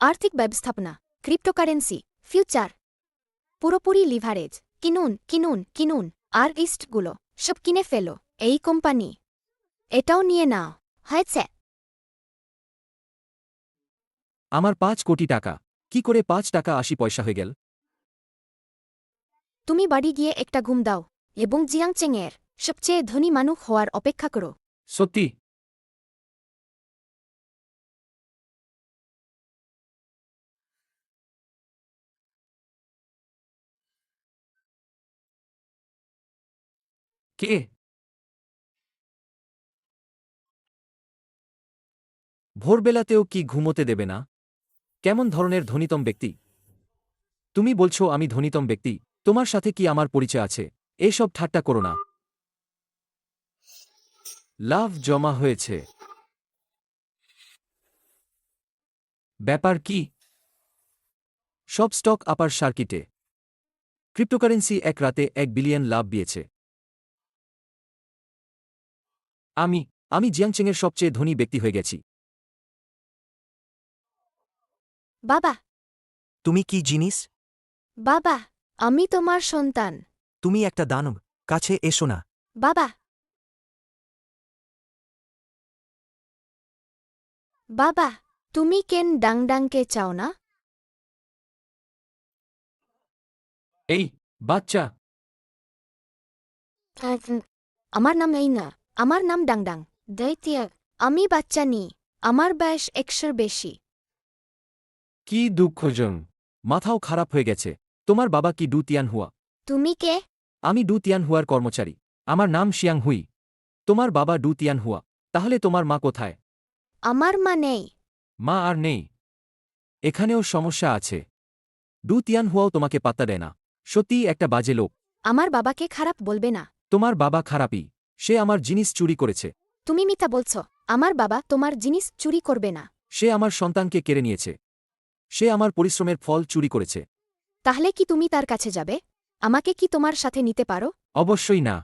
আর্থিক ব্যবস্থাপনা, cryptocurrency, future, পুরোপুরি লিভারেজ। কিনুন কিনুন কিনুন, আর ইস্টগুলো সব কিনে ফেলো। এই কোম্পানি, এটাও নিয়ে নাও। হয়েছে। আমার 5 কোটি টাকা। কি করে 5 টাকা 80 পয়সা হয়ে গেল? তুমি বাড়ি গিয়ে একটা ঘুম দাও এবং জিয়াংচেংয়ের সবচেয়ে ধনী মানুষ হওয়ার অপেক্ষা করো। সত্যি? কে? ভোরবেলাতেও কি ঘুমোতে দেবে না? কেমন ধরনের ধনীতম ব্যক্তি? তুমি বলছো আমি ধনীতম ব্যক্তি? তোমার সাথে কি আমার পরিচয় আছে? এসব ঠাট্টা করো না। লাভ জমা হয়েছে। ব্যাপার কি? সব স্টক আপার সার্কিটে। ক্রিপ্টোকারেন্সি এক রাতে 1 বিলিয়ন লাভ দিয়েছে। আমি আমি জিয়াংচেংয়ের সবচেয়ে ধনী ব্যক্তি হয়ে গেছি। বাবা, তুমি কি জিনিস? বাবা, আমি তোমার সন্তান। তুমি একটা দানব, কাছে এসো না। বাবা, বাবা, তুমি কেন ডাংডাংকে চাও না? এই বাচ্চা! আমার নাম এই না, আমার নাম ডাংডাং। দৈত্য, আমি বাচ্চা নি, আমার বয়স 100-র বেশি। কি দুঃখজন! মাথাও খারাপ হয়ে গেছে। তোমার বাবা কি ডু তিয়ান হুয়া? তুমি কে? আমি ডু তিয়ান হুয়ার কর্মচারী। আমার নাম শিয়াং হুই। তোমার বাবা ডু তিয়ান হুয়া। তাহলে তোমার মা কোথায়? আমার মা নেই। মা আর নেই। এখানেও সমস্যা আছে। ডু তিয়ান হুয়াও তোমাকে পাত্তা দেয় না। সত্যিই একটা বাজে লোক। আমার বাবাকে খারাপ বলবে না। তোমার বাবা খারাপই। সে আমার জিনিস চুরি করেছে। তুমি মিথ্যা বলছ। আমার বাবা তোমার জিনিস চুরি করবে না। সে আমার সন্তানকে কেড়ে নিয়েছে। সে আমার পরিশ্রমের ফল চুরি করেছে। তাহলে কি তুমি তার কাছে যাবে? আমাকে কি তোমার সাথে নিতে পারো? অবশ্যই না।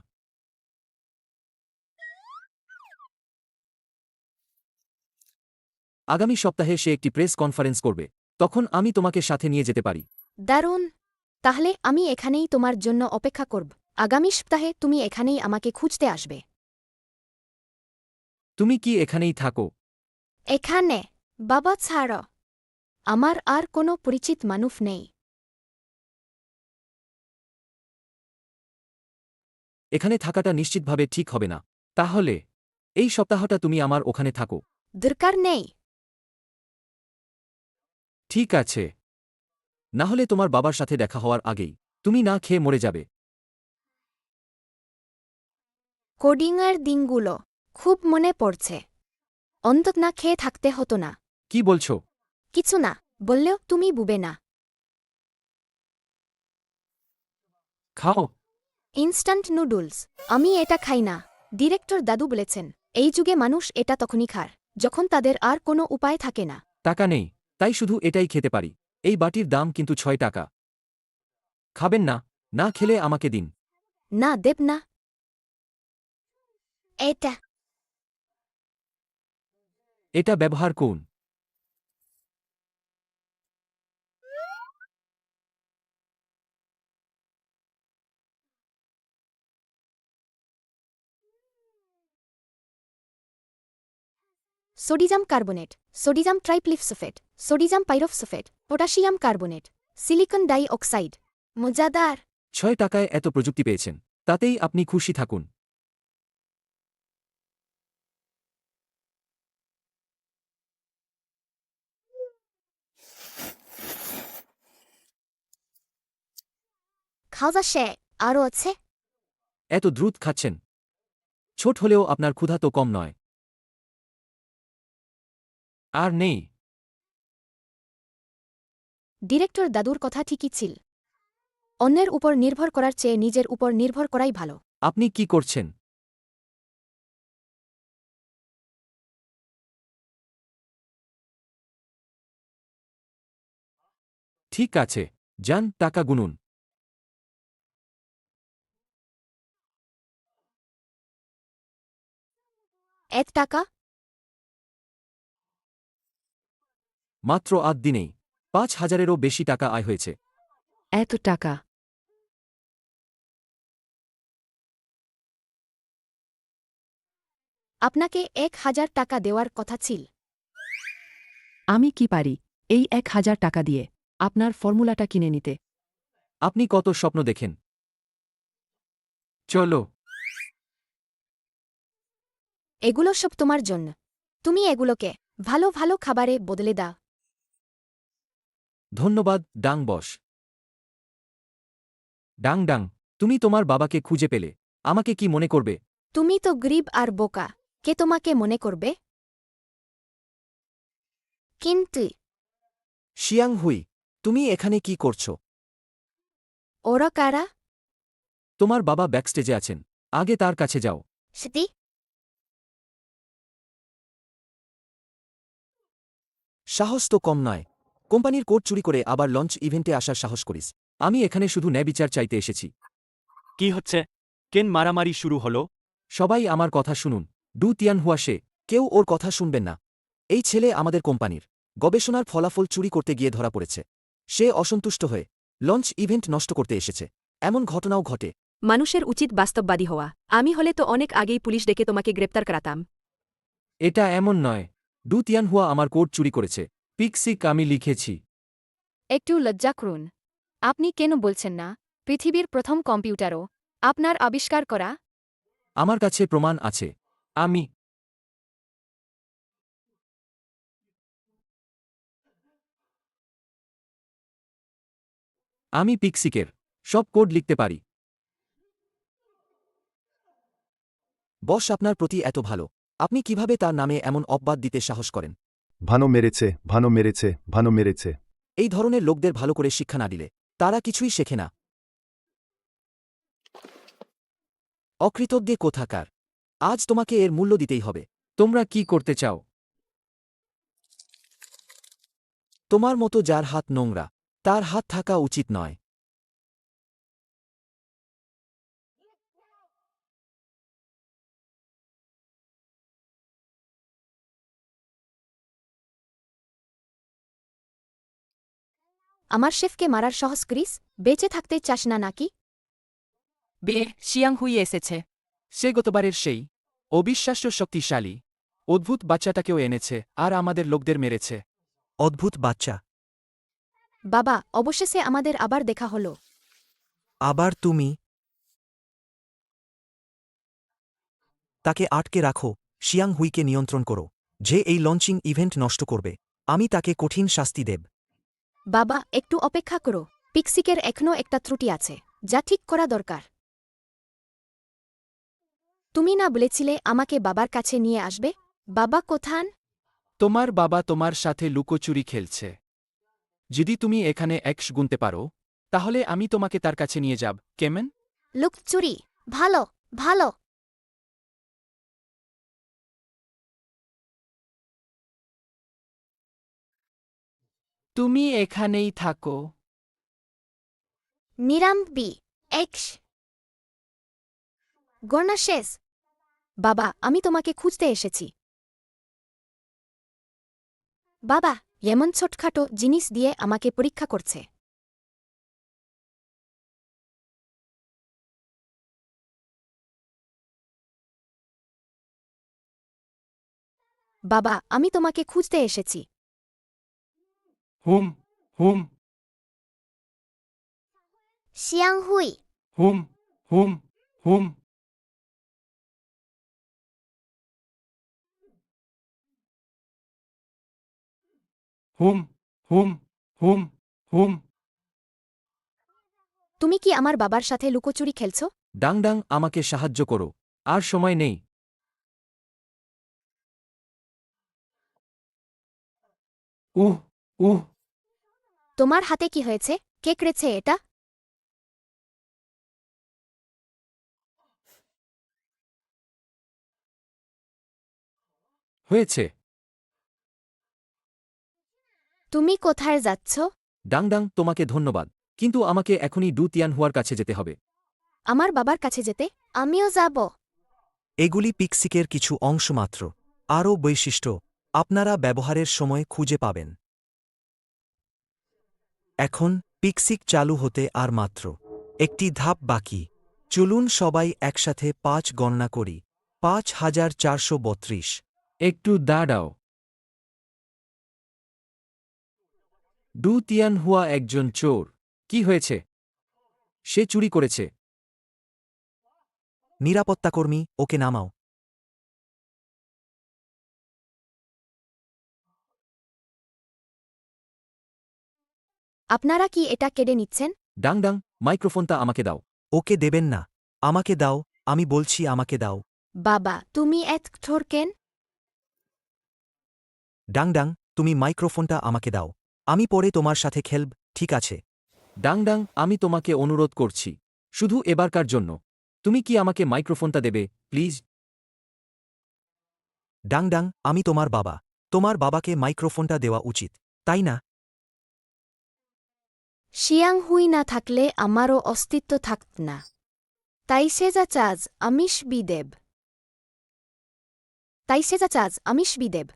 আগামী সপ্তাহে সে একটি প্রেস কনফারেন্স করবে। তখন আমি তোমাকে সাথে নিয়ে যেতে পারি। দারুণ! তাহলে আমি এখানেই তোমার জন্য অপেক্ষা করব। আগামী সপ্তাহে তুমি এখানেই আমাকে খুঁজতে আসবে। তুমি কি এখানেই থাকো? এখানে? বাবা ছাড়ো। আমার আর কোনো পরিচিত মানুষ নেই। এখানে থাকাটা নিশ্চিতভাবে ঠিক হবে না। তাহলে এই সপ্তাহটা তুমি আমার ওখানে থাকো। দরকার নেই। ঠিক আছে। না হলে তোমার বাবার সাথে দেখা হওয়ার আগেই তুমি না খেয়ে মরে যাবে। কোডিংয়ের দিনগুলো খুব মনে পড়ছে। অন্তত না খেয়ে থাকতে হতো না। কি বলছো? কিছু না বললেও তুমি বুবে না। খাও। Instant noodles. আমি এটা খাই না। ডিরেক্টর দাদু বলেছেন, এই যুগে মানুষ এটা তখনই খায় যখন তাদের আর কোনো উপায় থাকে না। টাকা নেই, তাই শুধু এটাই খেতে পারি। এই বাটির দাম কিন্তু 6 টাকা। খাবেন না? না খেলে আমাকে দিন। না দেব না। এটা এটা ব্যবহার করুন। Sodium carbonate, sodium tripolyphosphate, sodium pyrophosphate, potassium carbonate, silicon dioxide. মজাদার। 6 টাকায় এত প্রযুক্তি পেয়েছেন, তাতেই আপনি খুশি থাকুন। খাওয়া সে আরও আছে? এত দ্রুত খাচ্ছেন। ছোট হলেও আপনার ক্ষুধা তো কম নয়। আর নেই। ডিরেক্টর দাদুর কথা ঠিকই ছিল। অন্যের উপর নির্ভর করার চেয়ে নিজের উপর নির্ভর করাই ভালো। আপনি কি করছেন? ঠিক আছে, যান টাকা গুনুন। এক টাকা? মাত্র ৮ দিনেই ৫,০০০-এরও বেশি টাকা আয় হয়েছে। এত টাকা। আপনাকে ১,০০০ টাকা দেওয়ার কথা ছিল। আমি কি পারি এই ১,০০০ টাকা দিয়ে আপনার ফর্মুলাটা কিনে নিতে? আপনি কত স্বপ্ন দেখেন। চলো। এগুলো সব তোমার জন্য। তুমি এগুলোকে ভালো ভালো খাবারে বদলে দাও। ধন্যবাদ, ডাং বস। ডাং ডাং, তুমি তোমার বাবাকে খুঁজে পেলে। আমাকে কি মনে করবে? তুমি তো গরিব আর বোকা, কে তোমাকে মনে করবে? কিন্তু শিয়াং হুই, তুমি এখানে কি করছো? ওরা কারা? তোমার বাবা ব্যাকস্টেজে আছেন, আগে তার কাছে যাও। সেটি সাহস তো কম নয়। কোম্পানির কোড চুরি করে আবার লঞ্চ ইভেন্টে আসার সাহস করিস। আমি এখানে শুধু ন্যায়বিচার চাইতে এসেছি। কি হচ্ছে? কেন মারামারি শুরু হলো? সবাই আমার কথা শুনুন। ডু তিয়ানহুয়া সে। কেউ ওর কথা শুনবেন না। এই ছেলে আমাদের কোম্পানির গবেষণার ফলাফল চুরি করতে গিয়ে ধরা পড়েছে। সে অসন্তুষ্ট হয়ে লঞ্চ ইভেন্ট নষ্ট করতে এসেছে। এমন ঘটনাও ঘটে। মানুষের উচিত বাস্তববাদী হওয়া। আমি হলে তো অনেক আগেই পুলিশ ডেকে তোমাকে গ্রেপ্তার করাতাম। এটা এমন নয়। ডু তিয়ানহুয়া আমার কোড চুরি করেছে। পিক্সিক আমি লিখেছি। একটু লজ্জা করুন। আপনি কেন বলছেন না পৃথিবীর প্রথম কম্পিউটারও আপনার আবিষ্কার করা? আমার কাছে প্রমাণ আছে। আমি পিক্সিকের সব কোড লিখতে পারি। বস আপনার প্রতি এত ভালো, আপনি কিভাবে তার নামে এমন অপবাদ দিতে সাহস করেন? ভানো মেরেছে, ভানো মেরেছে, ভানো মেরেছে। এই ধরনের লোকদের ভালো করে শিক্ষা না দিলে তারা কিছুই শেখে না। অকৃতজ্ঞে কোথাকার। আজ তোমাকে এর মূল্য দিতেই হবে। তোমরা কি করতে চাও? তোমার মতো যার হাত নোংরা, তার হাত থাকা উচিত নয়। আমার শেফকে মারার সাহস করিস? বেঁচে থাকতে চাস না নাকি? শিয়াং হুই এসেছে। সে গতবারের সেই অবিশ্বাস্য শক্তিশালী অদ্ভুত বাচ্চাটাকেও এনেছে আর আমাদের লোকদের মেরেছে। অদ্ভুত বাচ্চা। বাবা, অবশেষে আমাদের আবার দেখা হলো। আবার তুমি? তাকে আটকে রাখো। শিয়াং হুইকে নিয়ন্ত্রণ করো। যে এই লঞ্চিং ইভেন্ট নষ্ট করবে, আমি তাকে কঠিন শাস্তি দেব। বাবা, একটু অপেক্ষা করো। পিক্সিকের এখনও একটা ত্রুটি আছে, যা ঠিক করা দরকার। তুমি না বলেছিলে আমাকে বাবার কাছে নিয়ে আসবে? বাবা কোথান? তোমার বাবা তোমার সাথে লুকোচুরি খেলছে। যদি তুমি এখানে এক্স গুনতে পারো তাহলে আমি তোমাকে তার কাছে নিয়ে যাব। কেমন? লুকচুরি। ভালো, ভালো। তুমি এখানেই থাকো। নিরাম্বি এক্স গণনা শেষ। বাবা, আমি তোমাকে খুঁজতে এসেছি। বাবা, এমন ছোটখাটো জিনিস দিয়ে আমাকে পরীক্ষা করছে। বাবা, আমি তোমাকে খুঁজতে এসেছি। হুম হুম শিয়াং হুই। হুম হুম হুম হুম হুম হুম হুম তুমি কি আমার বাবার সাথে লুকোচুরি খেলছ? ডাং ডাং, আমাকে সাহায্য করো। আর সময় নেই। উহ উহ তোমার হাতে কি হয়েছে? কে করেছে এটা? হয়েছে। তুমি কোথায় যাচ্ছ? ডাং ডাং, তোমাকে ধন্যবাদ, কিন্তু আমাকে এখনই ডু তিয়ানহুয়ার কাছে যেতে হবে। আমার বাবার কাছে যেতে? আমিও যাব। এগুলি পিক্সিকের কিছু অংশ মাত্র। আরও বৈশিষ্ট্য আপনারা ব্যবহারের সময় খুঁজে পাবেন। এখন পিক্সিক চালু হতে আর মাত্র একটি ধাপ বাকি। চলুন সবাই একসাথে ৫ গণনা করি। ৫,৪৩২। একটু দাঁড়াও। ডু তিয়ান হুয়া একজন চোর। কি হয়েছে? সে চুরি করেছে। নিরাপত্তাকর্মী, ওকে নামাও। আপনারা কি এটা কেড়ে নিচ্ছেন? ডাং ডাং, মাইক্রোফোনটা আমাকে দাও। ওকে দেবেন না। আমাকে দাও, আমি বলছি আমাকে দাও। বাবা তুমি এত কঠোর কেন? ডাং ডাং, তুমি মাইক্রোফোনটা আমাকে দাও। আমি পরে তোমার সাথে খেলব, ঠিক আছে? ডাং ডাং, আমি তোমাকে অনুরোধ করছি, শুধু এবারকার জন্য। তুমি কি আমাকে মাইক্রোফোনটা দেবে, প্লিজ? ডাং ডাং, আমি তোমার বাবা। তোমার বাবাকে মাইক্রোফোনটা দেওয়া উচিত, তাই না? শিয়াং হুই না থাকলে আমারও অস্তিত্ব থাকত না। তাই সেজা চাজ আমিষ বিদেব।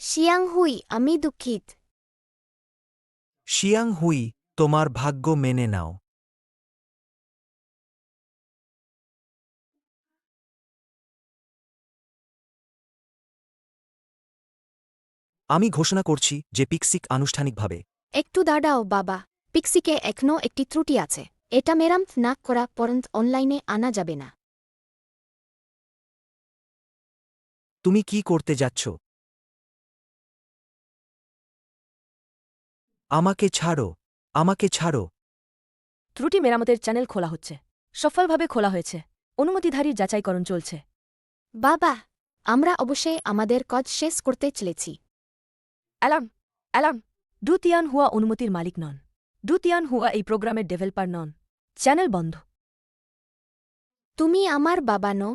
শিয়াং হুই, আমি দুঃখিত। শিয়াং হুই, তোমার ভাগ্য মেনে নাও। আমি ঘোষণা করছি যে পিক্সিক আনুষ্ঠানিকভাবে। একটু দাঁড়াও বাবা, পিক্সিকে এখনও একটি ত্রুটি আছে। এটা মেরামত না করা পর্যন্ত অনলাইনে আনা যাবে না। তুমি কি করতে যাচ্ছ? আমাকে ছাড়ো, আমাকে ছাড়ো। ত্রুটি মেরামতের চ্যানেল খোলা হচ্ছে। সফলভাবে খোলা হয়েছে। অনুমতিধারীর যাচাইকরণ চলছে। বাবা, আমরা অবশ্যই আমাদের কাজ শেষ করতে চলেছি। Alarm, alarm! ডু তিয়ান হুয়া অনুমতির মালিক নন। ডু তিয়ান হুয়া এই প্রোগ্রামের ডেভেলপার নন। চ্যানেল বন্ধ। তুমি আমার বাবা নও।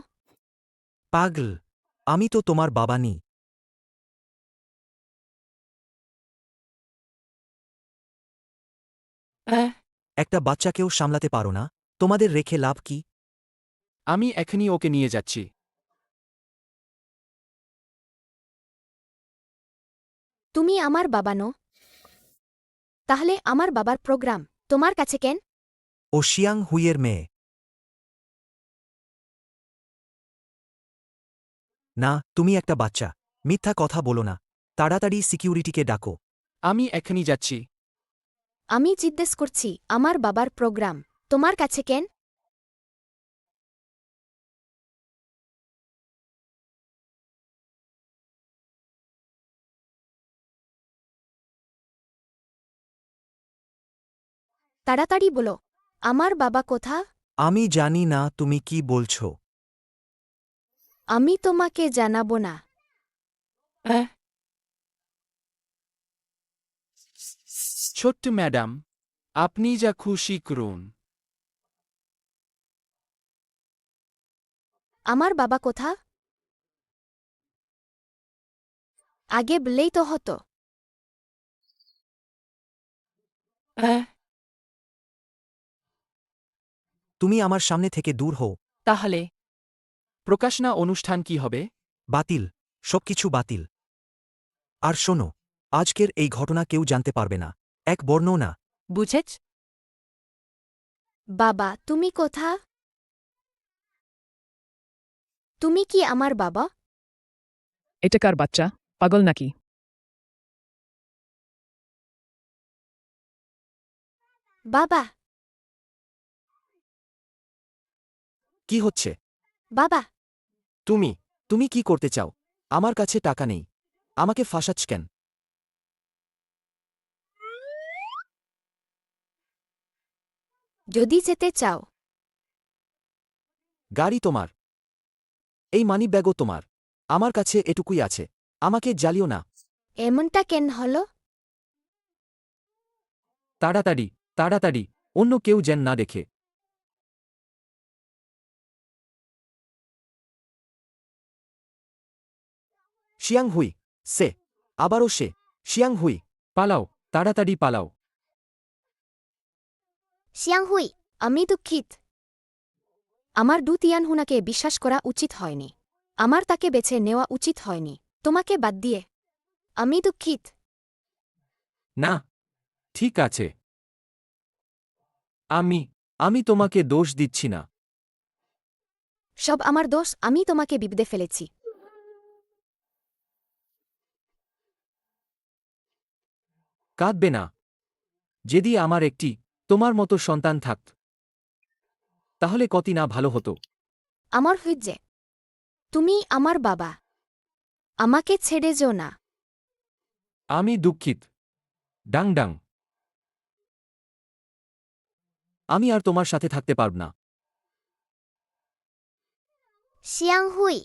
পাগল, আমি তো তোমার বাবা নি। একটা বাচ্চাকেও সামলাতে পারো না, তোমাদের রেখে লাভ কি? আমি এখনই ওকে নিয়ে যাচ্ছি। তুমি আমার বাবা নও। তাহলে আমার বাবার প্রোগ্রাম তোমার কাছে কেন? ও শিয়াং হুইয়ের মেয়ে। না, তুমি একটা বাচ্চা। মিথ্যা কথা বলো না। তাড়াতাড়ি সিকিউরিটিকে ডাকো। আমি এখনই যাচ্ছি। আমি জিজ্ঞেস করছি আমার বাবার প্রোগ্রাম তোমার কাছে কেন? তাড়াতাড়ি বলো, আমার বাবা কোথা? আমি জানি না তুমি কি বলছো। আমি তোমাকে জানাবো না। ছোট্ট ম্যাডাম, আপনি যা খুশি করুন। আমার বাবা কোথা? আগে বললেই তো হতো। তুমি আমার সামনে থেকে দূর হও। তাহলে প্রকাশনা অনুষ্ঠান কি হবে? বাতিল, সবকিছু বাতিল। আর শোনো, আজকের এই ঘটনা কেউ জানতে পারবে না, এক বর্ণও না। বুঝেছ? বাবা তুমি কোথা? তুমি কি আমার বাবা? এটা কার বাচ্চা? পাগল নাকি? বাবা, কি হচ্ছে? বাবা, তুমি তুমি কি করতে চাও? আমার কাছে টাকা নেই। আমাকে ফাঁসাচ্ছ কেন? যদি যেতে চাও। গাড়ি তোমার। এই মানি ব্যাগও তোমার। আমার কাছে এটুকুই আছে। আমাকে জ্বালিও না। এমনটা কেন হলো? তাড়াতাড়ি, তাড়াতাড়ি, অন্য কেউ যেন না দেখে। শিয়াং হুই, সে। আবারও সে। শিয়াং হুই। পালাও, তাড়াতাড়ি পালাও। শিয়াং হুই, আমি দুঃখিত। আমার ডু তিয়ান হুনাকে বিশ্বাস করা উচিত হয়নি। আমার তাকে বেছে নেওয়া উচিত হয়নি তোমাকে বাদ দিয়ে। আমি দুঃখিত। না ঠিক আছে। আমি তোমাকে দোষ দিচ্ছি না। সব আমার দোষ, আমি তোমাকে বিপদে ফেলেছি। কাঁদবে না। যদি আমার একটি তোমার মতো সন্তান থাকত তাহলে কতই না ভালো হতো। আমার হইছে। তুমি আমার বাবা। আমাকে ছেড়ে যেও না। আমি দুঃখিত। ডাং ডাং। আমি আর তোমার সাথে থাকতে পারব না। শিয়াংহুই,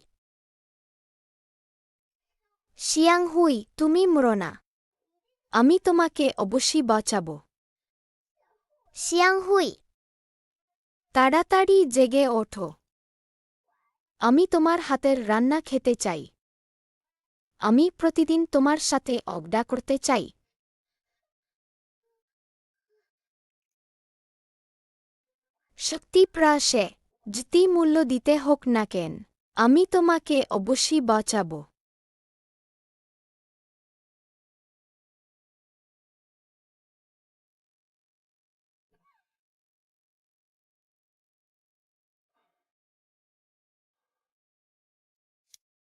শিয়াংহুই, তুমি মরো না। আমি তোমাকে অবশ্যই বাঁচাব। শিয়াংহুই, তাড়াতাড়ি জেগে ওঠো। আমি তোমার হাতের রান্না খেতে চাই। আমি প্রতিদিন তোমার সাথে অগডা করতে চাই। শক্তি প্রাসে যেটি মূল্য দিতে হোক না কেন, আমি তোমাকে অবশ্যই বাঁচাব।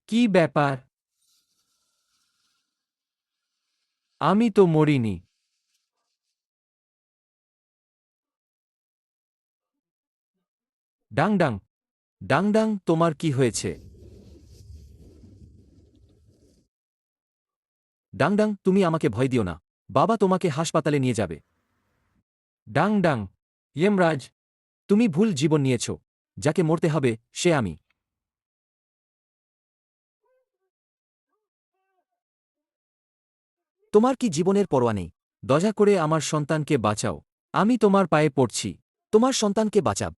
কি ব্যাপার? আমি তো মরিনি। ডাং ডাং। ডাং ডাং, তোমার কি হয়েছে? ডাং ডাং, তুমি আমাকে ভয় দিও না। বাবা তোমাকে হাসপাতালে নিয়ে যাবে। ডাং ডাং। ইয়েমরাজ, তুমি ভুল জীবন নিয়েছ। যাকে মরতে হবে সে আমি। তোমার কি জীবনের পরোয়া নেই? দয়া করে আমার সন্তানকে বাঁচাও। আমি তোমার পায়ে পড়ছি। তোমার সন্তানকে বাঁচাব।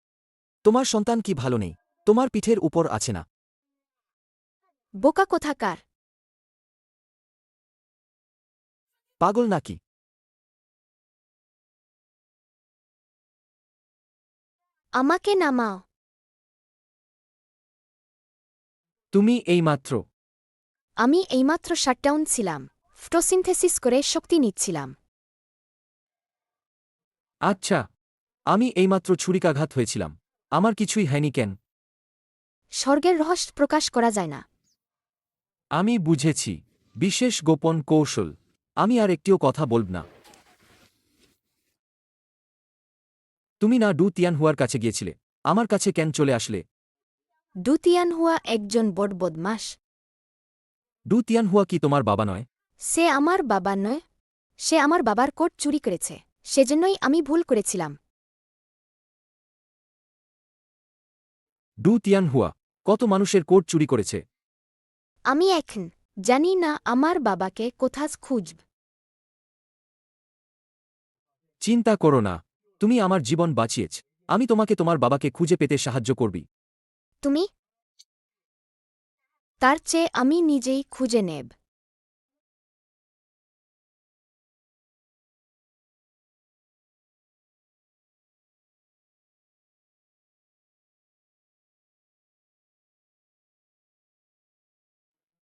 তোমার সন্তান কি ভালো নেই? তোমার পিঠের উপর আছে না? বোকা কোথাকার! পাগল নাকি? আমাকে নামাও। তুমি এইমাত্র। আমি এইমাত্র শাটডাউন ছিলাম। ফটোসিনথেসিস করে শক্তি নিচ্ছিলাম। আচ্ছা। আমি এইমাত্র ছুরিকাঘাত হয়েছিলাম। আমার কিছুই হয়নি কেন? স্বর্গের রহস্য প্রকাশ করা যায় না। আমি বুঝেছি। বিশেষ গোপন কৌশল। আমি আর একটিও কথা বলব না। তুমি না ডু তিয়ানহুয়ার কাছে গিয়েছিলে। আমার কাছে কেন চলে আসলে? দুতিয়ানহুয়া একজন বড় বদমাস। ডু তিয়ানহুয়া কি তোমার বাবা নয়? সে আমার বাবা নয়। সে আমার বাবার কোট চুরি করেছে। সেজন্যই আমি ভুল করেছিলাম। ডু তিয়ানহুয়া কত মানুষের কোট চুরি করেছে? আমি এখন জানি না আমার বাবাকে কোথায় খুঁজব। চিন্তা করো না। তুমি আমার জীবন বাঁচিয়েছ। আমি তোমাকে তোমার বাবাকে খুঁজে পেতে সাহায্য করবি। তুমি? তার চেয়ে আমি নিজেই খুঁজে নেব।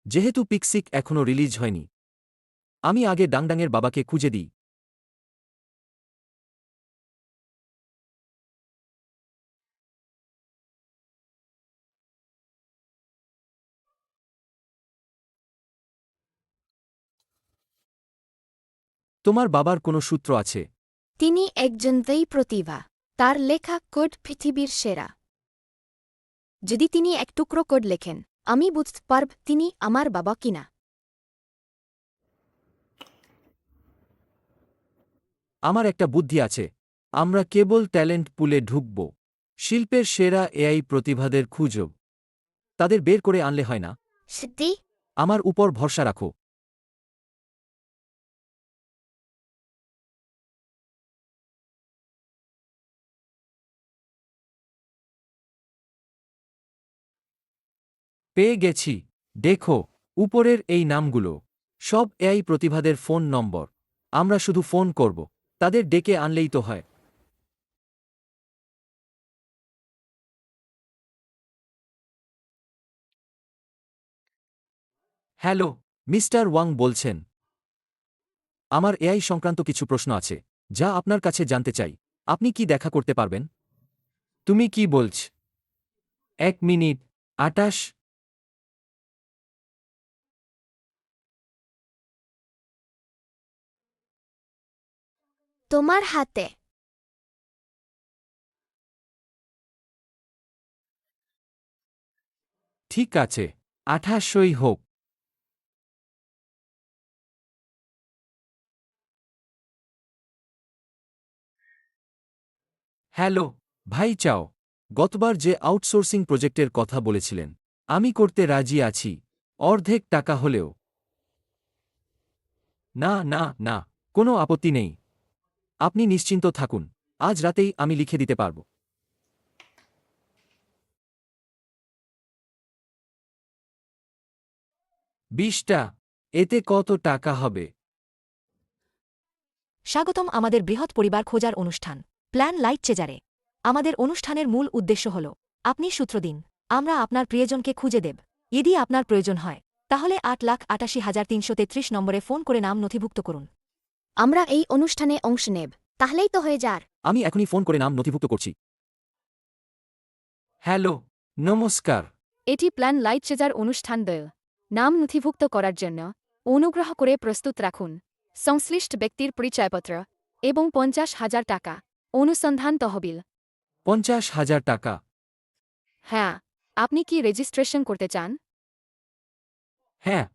যেহেতু পিক্সিক এখনও রিলিজ হয়নি, আমি আগে ডাংডাংয়ের বাবাকে খুঁজে দিই। তোমার বাবার কোনো সূত্র আছে? তিনি একজন দেই প্রতিভা। তার লেখা কোড পৃথিবীর সেরা। যদি তিনি এক টুকরো কোড লেখেন, আমি বুঝতে পারব তিনি আমার বাবা কিনা। আমার একটা বুদ্ধি আছে। আমরা কেবল ট্যালেন্ট পুলে ঢুকব। শিল্পের সেরা এআই প্রতিভাদের খুঁজব। তাদের বের করে আনলে হয় না? সত্যি? আমার উপর ভরসা রাখো। পেয়ে গেছি। দেখো, উপরের এই নামগুলো সব এআই প্রতিভাদের ফোন নম্বর। আমরা শুধু ফোন করব। তাদের ডেকে আনলেই তো হয়। হ্যালো, মিস্টার ওয়াং বলছেন? আমার এআই সংক্রান্ত কিছু প্রশ্ন আছে যা আপনার কাছে জানতে চাই। আপনি কি দেখা করতে পারবেন? তুমি কি বলছ? 1 মিনিট 28। তোমার হাতে। ঠিক আছে, 28ই হোক। হ্যালো, ভাই চাও। গতবার যে আউটসোর্সিং প্রজেক্টের কথা বলেছিলেন, আমি করতে রাজি আছি, অর্ধেক টাকা হলেও। না না না, কোনো আপত্তি নেই। আপনি নিশ্চিন্ত থাকুন, আজ রাতেই আমি লিখে দিতে পারব। 20টা, এতে কত টাকা হবে? স্বাগতম আমাদের বৃহৎ পরিবার খোঁজার অনুষ্ঠান প্ল্যান লাইট চেজারে। আমাদের অনুষ্ঠানের মূল উদ্দেশ্য হল আপনি সূত্র দিন, আমরা আপনার প্রিয়জনকে খুঁজে দেব। যদি আপনার প্রয়োজন হয় তাহলে 8,88,333 নম্বরে ফোন করে নাম নথিভুক্ত করুন। আমরা এই অনুষ্ঠানে অংশ নেব, তাহলেই তো হয়ে যার। আমি এখনই ফোন করে নাম নথিভুক্ত করছি। হ্যালো, নমস্কার। এটি প্ল্যান লাইট চেজার অনুষ্ঠান দল। নাম নথিভুক্ত করার জন্য অনুগ্রহ করে প্রস্তুত রাখুন সংশ্লিষ্ট ব্যক্তির পরিচয়পত্র এবং 50,000 টাকা অনুসন্ধান তহবিল। 50,000 টাকা? হ্যাঁ, আপনি কি রেজিস্ট্রেশন করতে চান? হ্যাঁ।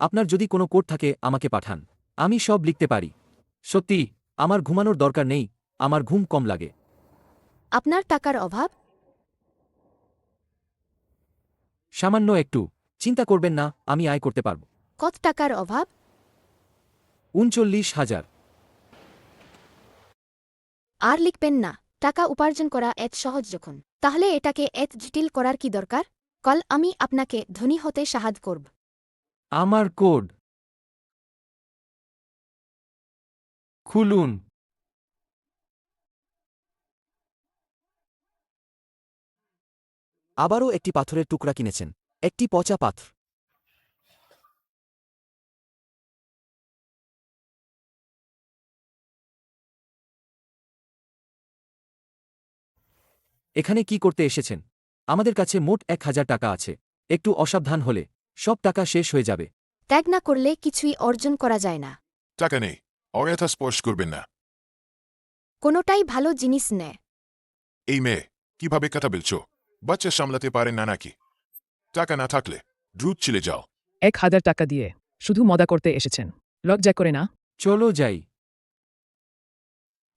আপনার যদি কোনো কোড থাকে আমাকে পাঠান, আমি সব লিখতে পারি। সত্যি, আমার ঘুমানোর দরকার নেই, আমার ঘুম কম লাগে। আপনার টাকার অভাব? সামান্য একটু। চিন্তা করবেন না, আমি আয় করতে পারব। কত টাকার অভাব? 39,000। আর লিখবেন না, টাকা উপার্জন করা এত সহজ যখন, তাহলে এটাকে এত জটিল করার কি দরকার? কল আমি আপনাকে ধনী হতে সাহায্য করব। আমার কোড খুলুন। আবারও একটি পাথরের টুকরা কিনেছেন। একটি পচা পাথর। এখানে কি করতে এসেছেন? আমাদের কাছে মোট 1,000 টাকা আছে। একটু অসাবধান হলে সব টাকা শেষ হয়ে যাবে। ত্যাগ না করলে কিছুই অর্জন করা যায় না। টাকা নেই, অযথা স্পর্শ করবেন না। কোনোটাই ভালো জিনিস নেয়। এই মেয়ে কিভাবে কথা বলছো? বাচ্চা সামলাতে পারেন না নাকি? টাকা না থাকলে দ্রুত চলে যাও। 1,000 টাকা দিয়ে শুধু মজা করতে এসেছেন, লজ্জা করে না? চলো যাই।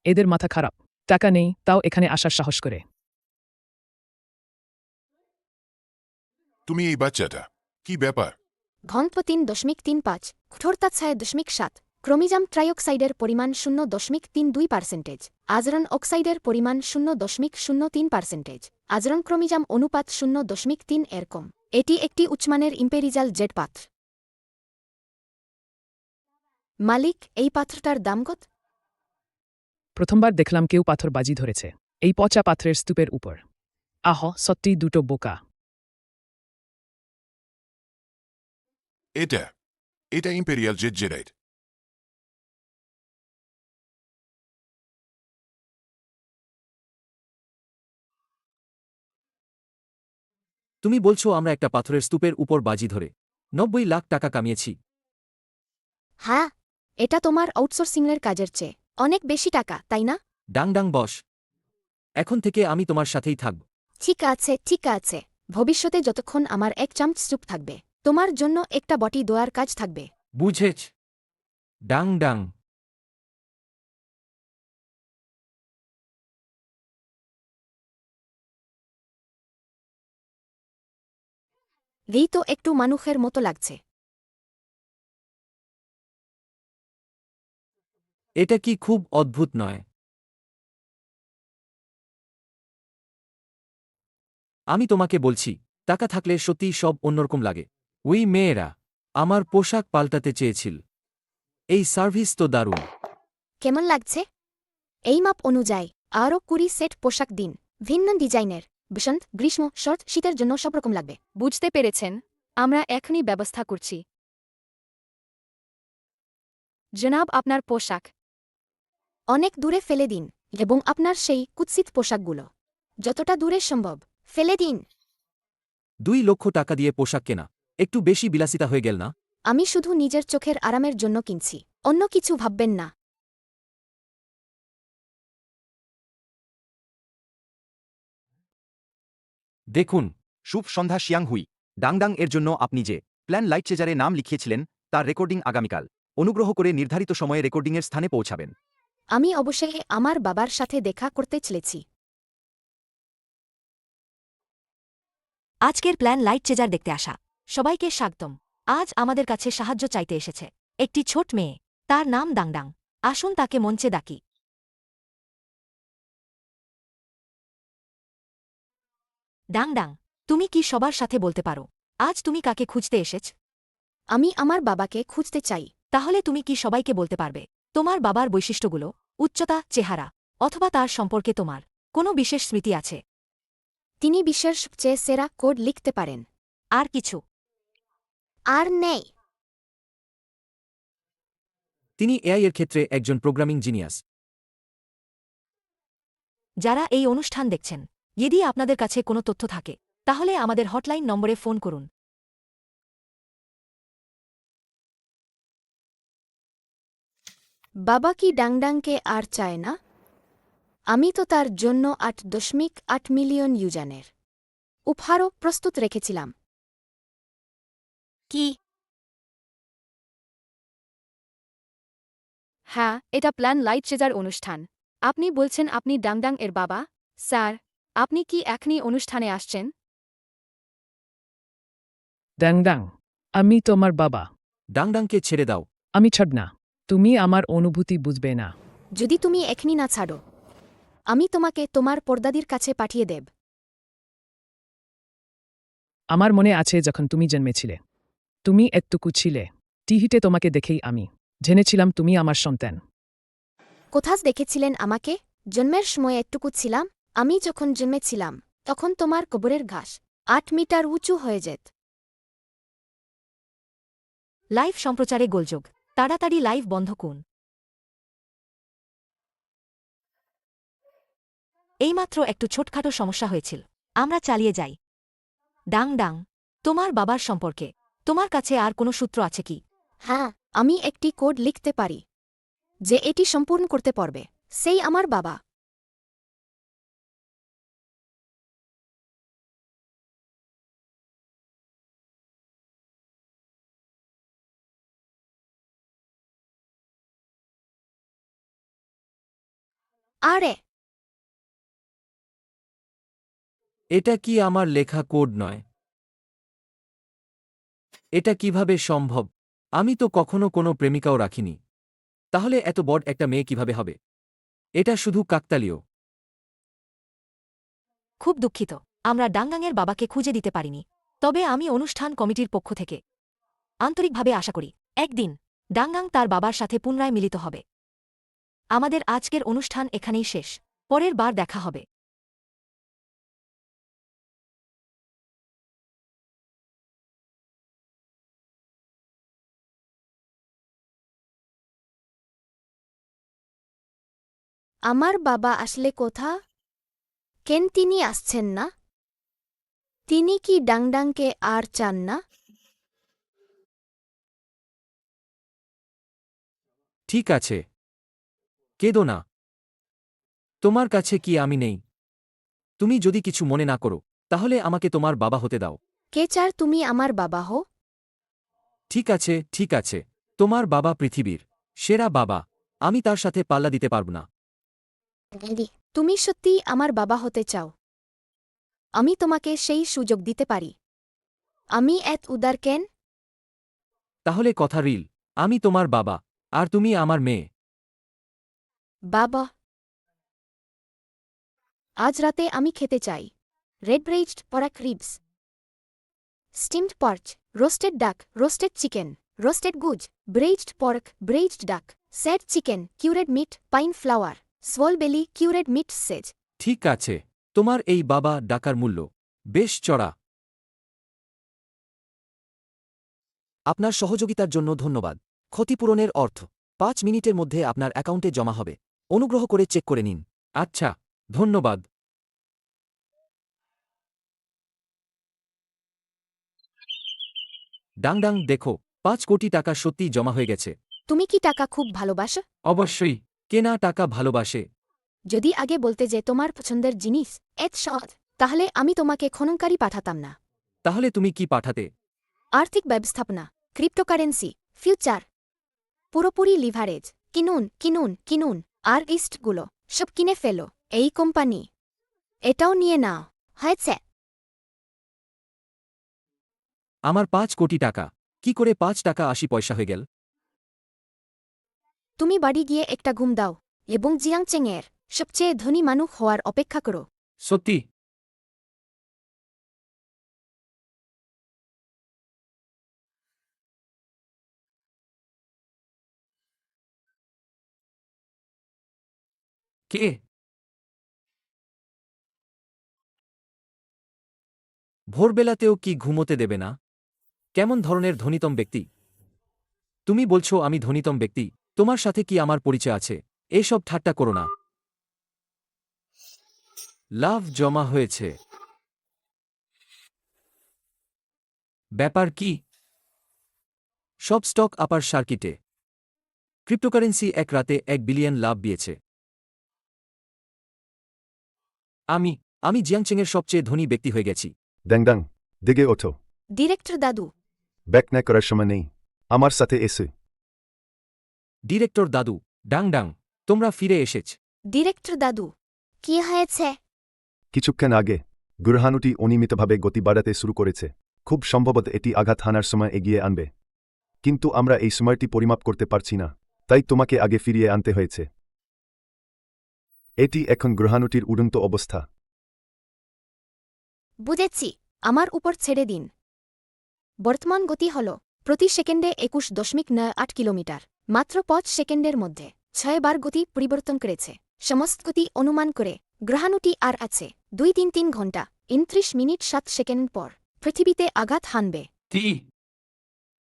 এদের মাথা খারাপ, টাকা নেই তাও এখানে আসার সাহস করে। তুমি এই বাচ্চাটা, কি ব্যাপার? ঘনত্ব 3.35, কঠোরতা 6.7, ক্রোমিজাম ট্রাইঅক্সাইডের পরিমাণ 0.32%, আজরন অক্সাইডের পরিমাণ 0.03%, আজরন ক্রোমিজাম অনুপাত 0.3 এরকম। এটি একটি উচ্চমানের ইম্পেরিজাল জেড পাথর। মালিক, এই পাথরটার দাম কত? প্রথমবার দেখলাম কেউ পাথর বাজি ধরেছে এই পচা পাথরের স্তূপের উপর। আহ, সত্যি দুটো বোকা। এটা ইম্পেরিয়াল জেড। তুমি বলছো আমরা একটা পাথরের স্তূপের উপর বাজি ধরে 90 লাখ টাকা কামিয়েছি? হ্যাঁ, এটা তোমার আউটসোর্সিংয়ের কাজের চেয়ে অনেক বেশি টাকা, তাই না? ডাং ডাং বস, এখন থেকে আমি তোমার সাথেই থাকব। ঠিক আছে, ঠিক আছে। ভবিষ্যতে যতক্ষণ আমার 1 চামচ স্যুপ থাকবে, তোমার জন্য একটা বটি দোয়ার কাজ থাকবে। বুঝেছ? ডাং ডাং। এই তো একটু মানুষের মতো লাগছে। এটা কি খুব অদ্ভুত নয়? আমি তোমাকে বলছি, টাকা থাকলে সত্যিই সব অন্যরকম লাগে। ওই মেয়েরা আমার পোশাক পাল্টাতে চেয়েছিল। এই সার্ভিস তো দারুণ। কেমন লাগছে? এই মাপ অনুযায়ী আরও 20 সেট পোশাক দিন, ভিন্ন ডিজাইনের। বসন্ত গ্রীষ্ম শরৎ শীতের জন্য সব রকম লাগবে। বুঝতে পেরেছেন আমরা এখনই ব্যবস্থা করছি জনাব আপনার পোশাক অনেক দূরে ফেলে দিন এবং আপনার সেই কুৎসিত পোশাকগুলো যতটা দূরে সম্ভব ফেলে দিন। 2 লক্ষ টাকা দিয়ে পোশাক কেনা একটু বেশি বিলাসিতা হয়ে গেল না? আমি শুধু নিজের চোখের আরামের জন্য কিনছি, অন্য কিছু ভাববেন না। দেখুন, শুভ সন্ধ্যা শিয়াং হুই। ডাংডাং এর জন্য আপনি যে প্ল্যান লাইট চেজারে নাম লিখিয়েছিলেন তার রেকর্ডিং আগামীকাল। অনুগ্রহ করে নির্ধারিত সময়ে রেকর্ডিংয়ের স্থানে পৌঁছাবেন। আমি অবশ্যই আমার বাবার সাথে দেখা করতে চলেছি। আজকের প্ল্যান লাইট চেজার দেখতে আসা সবাইকে স্বাগতম। আজ আমাদের কাছে সাহায্য চাইতে এসেছে একটি ছোট মেয়ে, তার নাম ডাংডাং। আসুন তাকে মঞ্চে ডাকি। ডাংডাং, তুমি কি সবার সাথে বলতে পারো আজ তুমি কাকে খুঁজতে এসেছ? আমি আমার বাবাকে খুঁজতে চাই। তাহলে তুমি কি সবাইকে বলতে পারবে তোমার বাবার বৈশিষ্ট্যগুলো, উচ্চতা, চেহারা, অথবা তার সম্পর্কে তোমার কোনো বিশেষ স্মৃতি আছে? তিনি বিশ্বের সবচেয়ে সেরা কোড লিখতে পারেন। আর কিছু? আর নেই। তিনি এআই এর ক্ষেত্রে একজন প্রোগ্রামিং জিনিয়াস। যারা এই অনুষ্ঠান দেখছেন, যদি আপনাদের কাছে কোনো তথ্য থাকে তাহলে আমাদের হটলাইন নম্বরে ফোন করুন। বাবা কি ডাংডাংকে আর চায় না? আমি তো তার জন্য 8.8 মিলিয়ন ইউজানের উপহারও প্রস্তুত রেখেছিলাম। কি? হ্যাঁ, এটা প্ল্যান লাইট চেজার অনুষ্ঠান। আপনি বলছেন আপনি ডাংডাং এর বাবা? স্যার, আপনি কি এখনই অনুষ্ঠানে আসছেন? ডাংডাং, আমি তোমার বাবা। ডাংডাংকে ছেড়ে দাও। আমি ছাড় না। তুমি আমার অনুভূতি বুঝবে না। যদি তুমি এখনই না ছাড়ো, আমি তোমাকে তোমার পর্দাদির কাছে পাঠিয়ে দেব। আমার মনে আছে যখন তুমি জন্মেছিলে। তুমি এতটুকু ছিলে। টিভিতে তোমাকে দেখেই আমি জেনেছিলাম তুমি আমার সন্তান। কোথায় দেখেছিলেন আমাকে? জন্মের সময় একটুকু ছিলাম। আমি যখন জন্মেছিলাম তখন তোমার কবরের ঘাস 8 মিটার উঁচু হয়ে যেত। লাইভ সম্প্রচারে গোলযোগ, তাড়াতাড়ি লাইভ বন্ধ করুন। এইমাত্র একটু ছোটখাটো সমস্যা হয়েছিল, আমরা চালিয়ে যাই। ডাংডাং, তোমার বাবার সম্পর্কে তোমার কাছে আর কোনো সূত্র আছে কি? হ্যাঁ, আমি একটি কোড লিখতে পারি যে এটি সম্পূর্ণ করতে পারবে। সেই আমার বাবা। আরে, এটা কি আমার লেখা কোড নয়? এটা কিভাবে সম্ভব? আমি তো কখনো কোনো প্রেমিকাও রাখিনি। তাহলে এত বড় একটা মেয়ে কিভাবে হবে? এটা শুধু কাকতালীয়। খুব দুঃখিত, আমরা ডাংডাংয়ের বাবাকে খুঁজে দিতে পারিনি। তবে আমি অনুষ্ঠান কমিটির পক্ষ থেকে আন্তরিকভাবে আশা করি একদিন ডাংডাং তার বাবার সাথে পুনরায় মিলিত হবে। আমাদের আজকের অনুষ্ঠান এখানেই শেষ। পরের বার দেখা হবে। আমার বাবা আসলে কোথা? কেন তিনি আসছেন না? তিনি কি ডাংডাংকে আর চান না? ঠিক আছে, কেঁদো না। তোমার কাছে কি আমি নেই? তুমি যদি কিছু মনে না করো তাহলে আমাকে তোমার বাবা হতে দাও। কে চার তুমি আমার বাবা হো? ঠিক আছে, ঠিক আছে। তোমার বাবা পৃথিবীর সেরা বাবা। আমি তার সাথে পাল্লা দিতে পারব না। তুমি সত্যিই আমার বাবা হতে চাও? আমি তোমাকে সেই সুযোগ দিতে পারি। আমি এত উদার কেন? তাহলে কথা রিল, আমি তোমার বাবা আর তুমি আমার মেয়ে। বাবা, আজ রাতে আমি খেতে চাই red braised pork ribs, steamed perch, roasted duck, roasted chicken, roasted goose, braised pork, braised duck, sad chicken, cured meat, pine flower, sole belly, cured meet সেজ। ঠিক আছে, তোমার এই বাবা ডাকার মূল্য বেশ চড়া। আপনার সহযোগিতার জন্য ধন্যবাদ। ক্ষতিপূরণের অর্থ 5 মিনিটের মধ্যে আপনার অ্যাকাউন্টে জমা হবে। অনুগ্রহ করে চেক করে নিন। আচ্ছা, ধন্যবাদ। ডাংডাং, দেখো, 5 কোটি টাকা সত্যিই জমা হয়ে গেছে। তুমি কি টাকা খুব ভালোবাসো? অবশ্যই। কেনা টাকা ভালোবাসে। যদি আগে বলতে যে তোমার পছন্দের জিনিস এত সহজ, তাহলে আমি তোমাকে খননকারী পাঠাতাম না। তাহলে তুমি কি পাঠাতে? আর্থিক ব্যবস্থাপনা, ক্রিপ্টোকারেন্সি, ফিউচার, পুরোপুরি লিভারেজ। কিনুন কিনুন কিনুন, আর ইস্টগুলো সব কিনে ফেলো। এই কোম্পানি, এটাও নিয়ে নাও। হয়েছে? আমার 5 কোটি টাকা কি করে 5 টাকা 80 পয়সা হয়ে গেল? তুমি বাড়ি গিয়ে একটা ঘুম দাও এবং জিয়াংচেংয়ের সবচেয়ে ধনী মানুষ হওয়ার অপেক্ষা করো। সত্যি? কে? ভোরবেলাতেও কি ঘুমোতে দেবে না? কেমন ধরনের ধনীতম ব্যক্তি? তুমি বলছো আমি ধনীতম ব্যক্তি, তোমার সাথে কি আমার পরিচয় আছে? এসব ঠাট্টা করো না। লাভ জমা হয়েছে। ব্যাপার কি? সব স্টক আপার সার্কিটে। ক্রিপ্টোকারেন্সি এক রাতে 1 বিলিয়ন লাভ দিয়েছে। আমি জিয়াংচেংয়ের সবচেয়ে ধনী ব্যক্তি হয়ে গেছি। ড্যাংডাং, দিগে ওঠো। ডিরেক্টর দাদু। ব্যাক না করার সময় নেই। আমার সাথে এসে। ডিরেক্টর দাদু, ডাংডাং, তোমরা ফিরে এসেছ। ডিরেক্টর দাদু, কি হয়েছে? কিছুক্ষণ আগে গ্রহাণুটি অনিয়মিতভাবে গতি বাড়াতে শুরু করেছে। খুব সম্ভবত এটি আঘাত হানার সময় এগিয়ে আনবে। কিন্তু আমরা এই সময়টি পরিমাপ করতে পারছি না, তাই তোমাকে আগে ফিরিয়ে আনতে হয়েছে। এটি এখন গ্রহাণুটির উড়ন্ত অবস্থা। বুঝেছি, আমার উপর ছেড়ে দিন। বর্তমান গতি হল প্রতি সেকেন্ডে 21.98 কিলোমিটার। মাত্র 5 সেকেন্ডের মধ্যে 6 বার গতি পরিবর্তন করেছে। সমস্ত গতি অনুমান করে গ্রহাণুটি আর আছে 2-3 ঘন্টা 29 মিনিট 7 সেকেন্ড পর পৃথিবীতে আঘাত হানবে।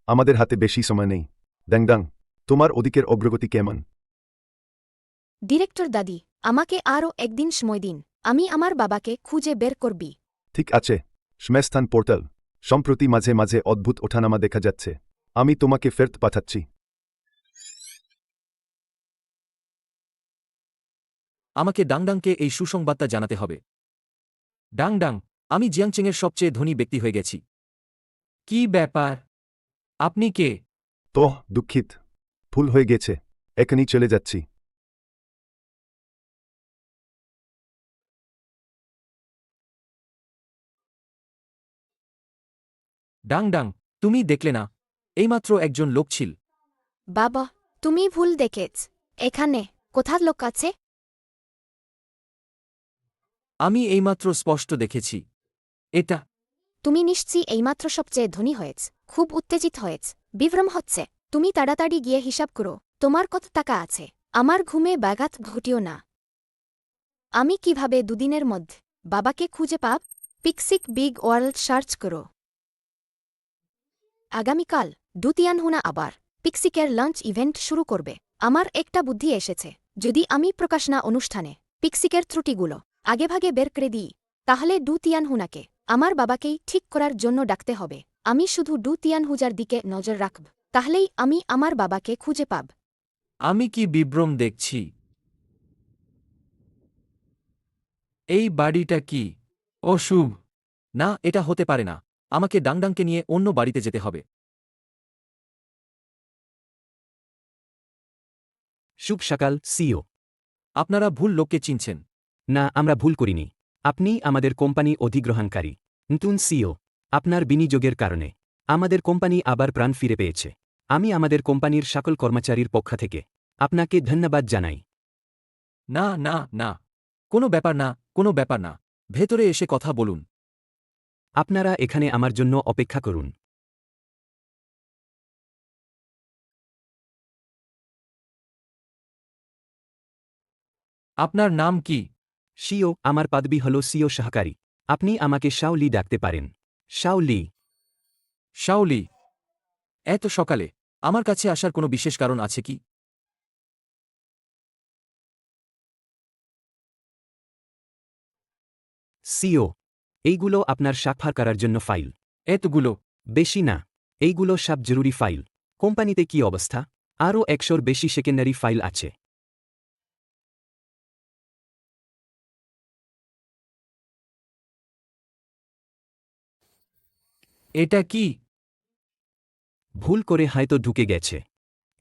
আমাদের হাতে বেশি সময় নেই। ড্যাংডাং, তোমার ওদিকের অগ্রগতি কেমন? ডিরেক্টর দাদি, আমাকে আরও একদিন সময় দিন। আমি আমার বাবাকে খুঁজে বের করবি। ঠিক আছে। শ্মশান পোর্টাল। সম্প্রতি মাঝে মাঝে অদ্ভুত ওঠানামা দেখা যাচ্ছে। আমি তোমাকে ফেরত পাঠাচ্ছি। আমাকে ডাংডাংকে এই সুসংবাদটা জানাতে হবে। ডাংডাং, আমি জিয়াংচেংয়ের সবচেয়ে ধনী ব্যক্তি হয়ে গেছি। কি ব্যাপার? আপনি কে? তো দুঃখিত, ভুল হয়ে গেছে। এখনই চলে যাচ্ছি। ডাংডাং, তুমি দেখলে না, এইমাত্র একজন লোক ছিল। বাবা, তুমি ভুল দেখেছ। এখানে কোথার লোক আছে? আমি এইমাত্র স্পষ্ট দেখেছি। এটা তুমি নিশ্চয়ই এইমাত্র সবচেয়ে ধনী হয়েছ। খুব উত্তেজিত হয়েছ, বিভ্রম হচ্ছে। তুমি তাড়াতাড়ি গিয়ে হিসাব করো তোমার কত টাকা আছে। আমার ঘুমে ব্যাঘাত ঘটিও না। আমি কিভাবে দুদিনের মধ্যে বাবাকে খুঁজে পাব? পিক্সিক বিগ ওয়ার্ল্ড সার্চ করো। আগামীকাল ডুতিয়ানহুনা আবার পিক্সিকের লাঞ্চ ইভেন্ট শুরু করবে। আমার একটা বুদ্ধি এসেছে। যদি আমি প্রকাশনা অনুষ্ঠানে পিক্সিকের ত্রুটিগুলো আগেভাগে বের করে দিই, তাহলে ডুতিয়ানহুনাকে আমার বাবাকেই ঠিক করার জন্য ডাকতে হবে। আমি শুধু ডুতিয়ানহুজার দিকে নজর রাখব, তাহলেই আমি আমার বাবাকে খুঁজে পাব। আমি কি বিভ্রম দেখছি? এই বাড়িটা কি অশুভ? না, এটা হতে পারে না। আমাকে ডাংডাংকে নিয়ে অন্য বাড়িতে যেতে হবে। শুভ সকাল, সিও। আপনারা ভুল লোককে চিনছেন। না, আমরা ভুল করিনি। আপনি আমাদের কোম্পানি অধিগ্রহণকারী নতুন সিও। আপনার বিনিয়োগের কারণে আমাদের কোম্পানি আবার প্রাণ ফিরে পেয়েছে। আমি আমাদের কোম্পানির সকল কর্মচারীর পক্ষ থেকে আপনাকে ধন্যবাদ জানাই। না না না, কোনো ব্যাপার না, কোনো ব্যাপার না। ভেতরে এসে কথা বলুন। আপনারা এখানে আমার জন্য অপেক্ষা করুন। আপনার নাম কি? সিও আমার পদবি হল সিও সহকারী আপনি আমাকে শাও লি ডাকতে পারেন শাও লি শাওলি, এত সকালে আমার কাছে আসার কোনো বিশেষ কারণ আছে কি? সিও এইগুলো আপনার সাক্ষাৎ করার জন্য ফাইল এতগুলো? বেশি না এইগুলো সব জরুরি ফাইল কোম্পানিতে কি অবস্থা আরও 100-র বেশি সেকেন্ডারি ফাইল আছে এটা কি? ভুল করে হয়তো ঢুকে গেছে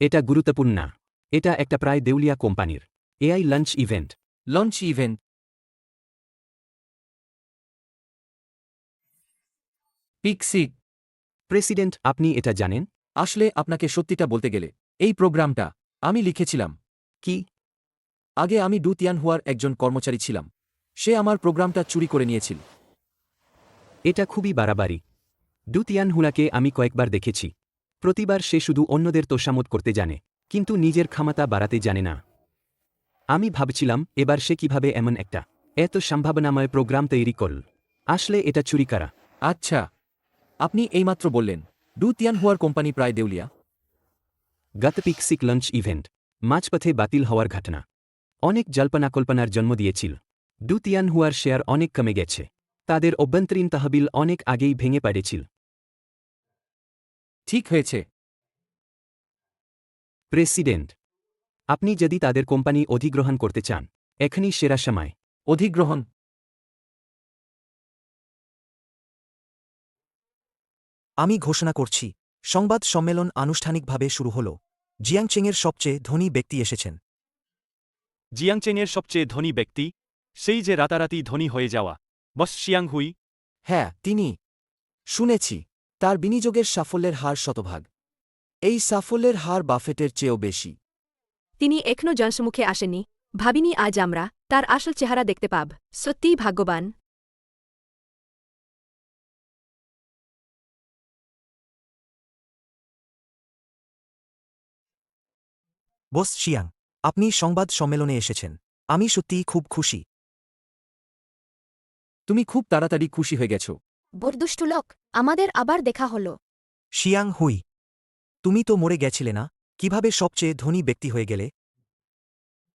এটা গুরুত্বপূর্ণ না এটা একটা প্রায় দেউলিয়া কোম্পানির AI launch event launch event? পিক্সিক? প্রেসিডেন্ট আপনি এটা জানেন আসলে আপনাকে সত্যিটা বলতে গেলে এই প্রোগ্রামটা আমি লিখেছিলাম। কি আগে আমি ডু তিয়ানহুয়ার একজন কর্মচারী ছিলাম। সে আমার প্রোগ্রামটা চুরি করে নিয়েছিল। এটা খুবই বাড়াবাড়ি ডুতিয়ানহুলাকে আমি কয়েকবার দেখেছি প্রতিবার সে শুধু অন্যদের তোষামত করতে জানে কিন্তু নিজের ক্ষমতা বাড়াতে জানে না আমি ভাবছিলাম এবার সে কিভাবে এমন একটা এত সম্ভাবনাময় প্রোগ্রাম তৈরি করল আসলে এটা চুরি করা আচ্ছা, আপনি এইমাত্র বললেন ডু তিয়ানহুয়ার কোম্পানি প্রায় দেউলিয়া। গত পিক্সিক লঞ্চ ইভেন্ট মাঝপথে বাতিল হওয়ার ঘটনা অনেক জল্পনাকল্পনার জন্ম দিয়েছিল ডুতিয়ানহুয়ার শেয়ার অনেক কমে গেছে তাদের অভ্যন্তরীণ তহবিল অনেক আগেই ভেঙে পড়েছিল ঠিক হয়েছে। প্রেসিডেন্ট আপনি যদি তাদের কোম্পানি অধিগ্রহণ করতে চান এখনই সেরা সময় অধিগ্রহণ? আমি ঘোষণা করছি সংবাদ সম্মেলন আনুষ্ঠানিকভাবে শুরু হল জিয়াংচেংয়ের সবচেয়ে ধনী ব্যক্তি এসেছেন জিয়াংচেংয়ের সবচেয়ে ধনী ব্যক্তি সেই যে রাতারাতি ধনী হয়ে যাওয়া বস শিয়াংহুই। হ্যাঁ তিনি শুনেছি তার বিনিয়োগের সাফল্যের হার শতভাগ এই সাফল্যের হার বাফেটের চেয়েও বেশি তিনি এখনও জনসমুখে আসেনি ভাবিনি আজ আমরা তার আসল চেহারা দেখতে পাব সত্যিই ভাগ্যবান বস শিয়াং আপনি সংবাদ সম্মেলনে এসেছেন আমি সত্যিই খুব খুশি তুমি খুব তাড়াতাড়ি খুশি হয়ে গেছ। বরদুষ্টু লোক, আমাদের আবার দেখা হলো। শিয়াং হুই তুমি তো মরে গেছিলে না কিভাবে সবচেয়ে ধনী ব্যক্তি হয়ে গেলে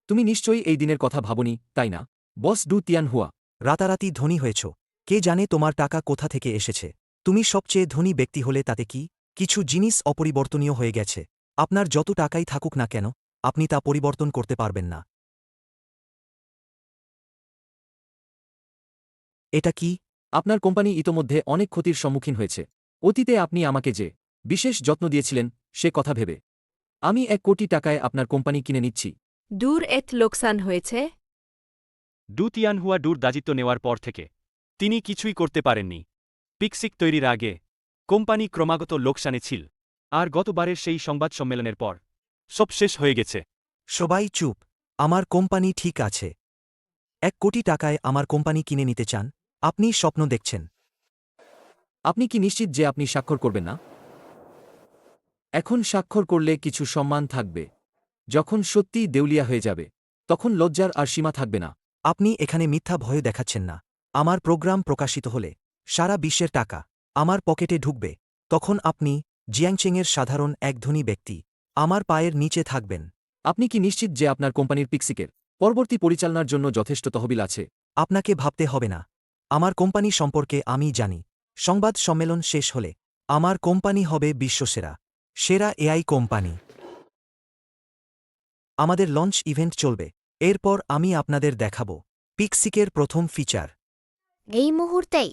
তুমি নিশ্চয়ই এই দিনের কথা ভাবনি, তাই না বস ডু তিয়ানহুয়া? রাতারাতি ধনী হয়েছ কে জানে তোমার টাকা কোথা থেকে এসেছে তুমি সবচেয়ে ধনী ব্যক্তি হলে তাতে কি কিছু জিনিস অপরিবর্তনীয় হয়ে গেছে আপনার যত টাকাই থাকুক না কেন আপনি তা পরিবর্তন করতে পারবেন না এটা কি আপনার কোম্পানি ইতোমধ্যে অনেক ক্ষতির সম্মুখীন হয়েছে। অতীতে আপনি আমাকে যে বিশেষ যত্ন দিয়েছিলেন সে কথা ভেবে আমি 1 কোটি টাকায় আপনার কোম্পানি কিনে নিচ্ছি। দূর এত লোকসান হয়েছে ডুতিয়ানহুয়া ডুর দায়িত্ব নেওয়ার পর থেকে তিনি কিছুই করতে পারেননি পিক্সিক তৈরির আগে কোম্পানি ক্রমাগত লোকসানে ছিল আর গতবারের সেই সংবাদ সম্মেলনের পর সব শেষ হয়ে গেছে। সবাই চুপ আমার কোম্পানি ঠিক আছে 1 কোটি টাকায় আমার কোম্পানি কিনে নিতে চান আপনি স্বপ্ন দেখছেন আপনি কি নিশ্চিত যে আপনি স্বাক্ষর করবেন না? এখন স্বাক্ষর করলে কিছু সম্মান থাকবে, যখন সত্যিই দেউলিয়া হয়ে যাবে তখন লজ্জার আর সীমা থাকবে না। আপনি এখানে মিথ্যা ভয় দেখাচ্ছেন না আমার প্রোগ্রাম প্রকাশিত হলে সারা বিশ্বের টাকা আমার পকেটে ঢুকবে তখন আপনি জিয়াংচেংয়ের সাধারণ এক ধনী ব্যক্তি আমার পায়ের নিচে থাকবেন আপনি কি নিশ্চিত যে আপনার কোম্পানির পিক্সিকের পরবর্তী পরিচালনার জন্য যথেষ্ট তহবিল আছে? আপনাকে ভাবতে হবে না আমার কোম্পানি সম্পর্কে আমি জানি সংবাদ সম্মেলন শেষ হলে আমার কোম্পানি হবে বিশ্বসেরা সেরা এআই কোম্পানি আমাদের লঞ্চ ইভেন্ট চলবে এরপর আমি আপনাদের দেখাব পিক্সিকের প্রথম ফিচার এই মুহূর্তেই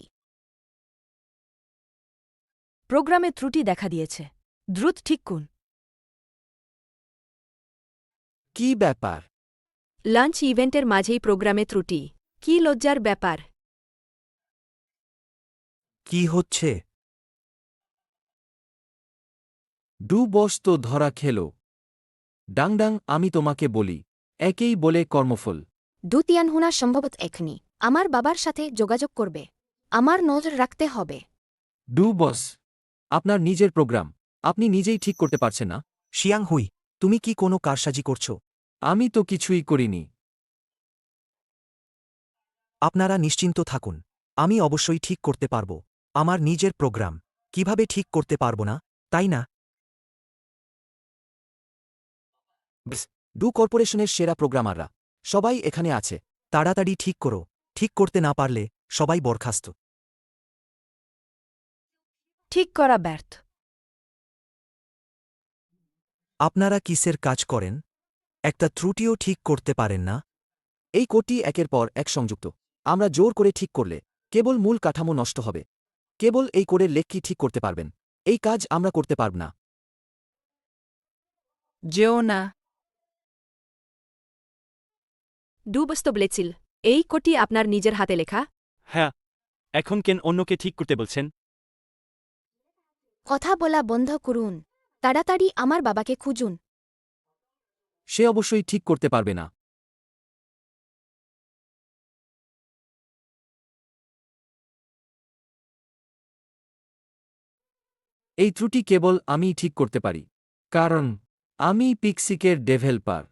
প্রোগ্রামে ত্রুটি দেখা দিয়েছে দ্রুত ঠিক করুন কি ব্যাপার লাঞ্চ ইভেন্টের মাঝেই প্রোগ্রামে ত্রুটি কি লজ্জার ব্যাপার কি হচ্ছে ডু বস তো ধরা খেল। ডাংডাং আমি তোমাকে বলি একেই বলে কর্মফল। ডু তিয়ানহুনা সম্ভবত এখনই আমার বাবার সাথে যোগাযোগ করবে। আমার নজর রাখতে হবে। ডু বস, আপনার নিজের প্রোগ্রাম আপনি নিজেই ঠিক করতে পারছেন না? শিয়াং হুই তুমি কি কোনো কারসাজি করছো আমি তো কিছুই করিনি। আপনারা নিশ্চিন্ত থাকুন, আমি অবশ্যই ঠিক করতে পারব। আমার নিজের প্রোগ্রাম কিভাবে ঠিক করতে পারব না, তাই না? ডু কর্পোরেশনের সেরা প্রোগ্রামাররা সবাই এখানে আছে। তাড়াতাড়ি ঠিক করো, ঠিক করতে না পারলে সবাই বরখাস্ত। ঠিক করা ব্যর্থ। আপনারা কিসের কাজ করেন? একটা ত্রুটিও ঠিক করতে পারেন না? এই কোডটি একের পর এক সংযুক্ত। আমরা জোর করে ঠিক করলে কেবল মূল কাঠামো নষ্ট হবে। কেবল এই কোডের লেখকি ঠিক করতে পারবেন। এই কাজ আমরা করতে পারব না। যেও না। ডুবস্ত বলেছিল এই কোটি আপনার নিজের হাতে লেখা। হ্যাঁ, এখন কেন অন্যকে ঠিক করতে বলছেন? কথা বলা বন্ধ করুন। তাড়াতাড়ি আমার বাবাকে খুঁজুন। সে অবশ্যই ঠিক করতে পারবে না। এই ত্রুটি কেবল আমিই ঠিক করতে পারি, কারণ আমি পিক্সিকের ডেভেলপার।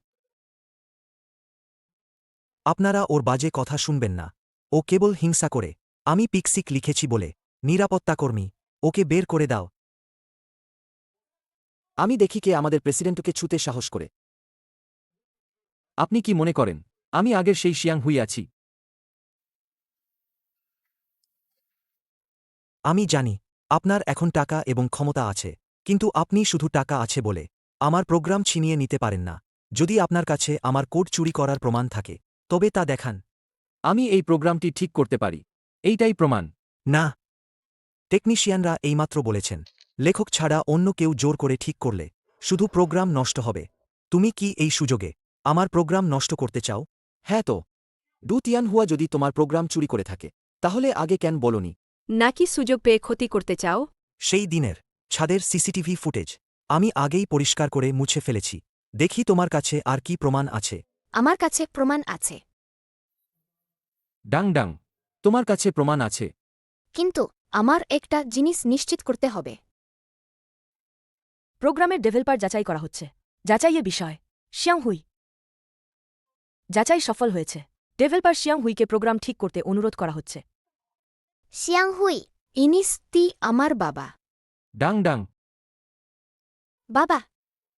আপনারা ওর বাজে কথা শুনবেন না। ও কেবল হিংসা করে। আমি পিক্সিক লিখেছি বলে। নিরাপত্তাকর্মী, ওকে বের করে দাও। আমি দেখি কে আমাদের প্রেসিডেন্টকে ছুতে সাহস করে। আপনি কি মনে করেন আমি আগের সেই শিয়াং হুই আছি? আমি জানি আপনার এখন টাকা এবং ক্ষমতা আছে, কিন্তু আপনি শুধু টাকা আছে বলে আমার প্রোগ্রাম ছিনিয়ে নিতে পারেন না। যদি আপনার কাছে আমার কোড চুরি করার প্রমাণ থাকে, তবে তা দেখান। আমি এই প্রোগ্রামটি ঠিক করতে পারি। এইটাই প্রমাণ। না, টেকনিশিয়ানরা এইমাত্র বলেছেন লেখক ছাড়া অন্য কেউ জোর করে ঠিক করলে শুধু প্রোগ্রাম নষ্ট হবে। তুমি কি এই সুযোগে আমার প্রোগ্রাম নষ্ট করতে চাও? হ্যাঁ তো, ডু তিয়ানহুয়া যদি তোমার প্রোগ্রাম চুরি করে থাকে তাহলে আগে কেন বলনি? নাকি সুযোগ পেয়ে ক্ষতি করতে চাও? সেই দিনের ছাদের সিসিটিভি ফুটেজ আমি আগেই পরিষ্কার করে মুছে ফেলেছি। দেখি তোমার কাছে আর কি প্রমাণ আছে। আমার কাছে প্রমাণ আছে। ডাং ডাং, তোমার কাছে প্রমাণ আছে? কিন্তু আমার একটা জিনিস নিশ্চিত করতে হবে। প্রোগ্রামের ডেভেলপার যাচাই করা হচ্ছে। যাচাইয়ের বিষয় শিয়াং হুই। যাচাই সফল হয়েছে। ডেভেলপার শিয়াং হুইকে প্রোগ্রাম ঠিক করতে অনুরোধ করা হচ্ছে। শিয়াং হুই, ইনিস আমার বাবা। ডাং ডাং, বাবা,